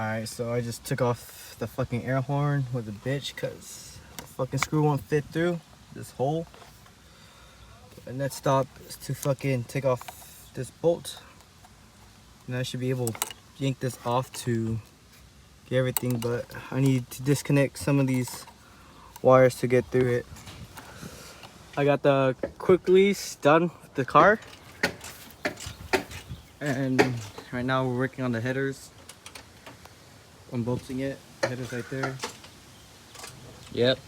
Alright, so I just took off the fucking air horn with a bitch because the fucking screw won't fit through this hole. And next stop is to fucking take off this bolt. And I should be able to yank this off to get everything, but I need to disconnect some of these wires to get through it. I got the quick release done with the car. And right now we're working on the headers. Unbolting it. Headers right there. Yep.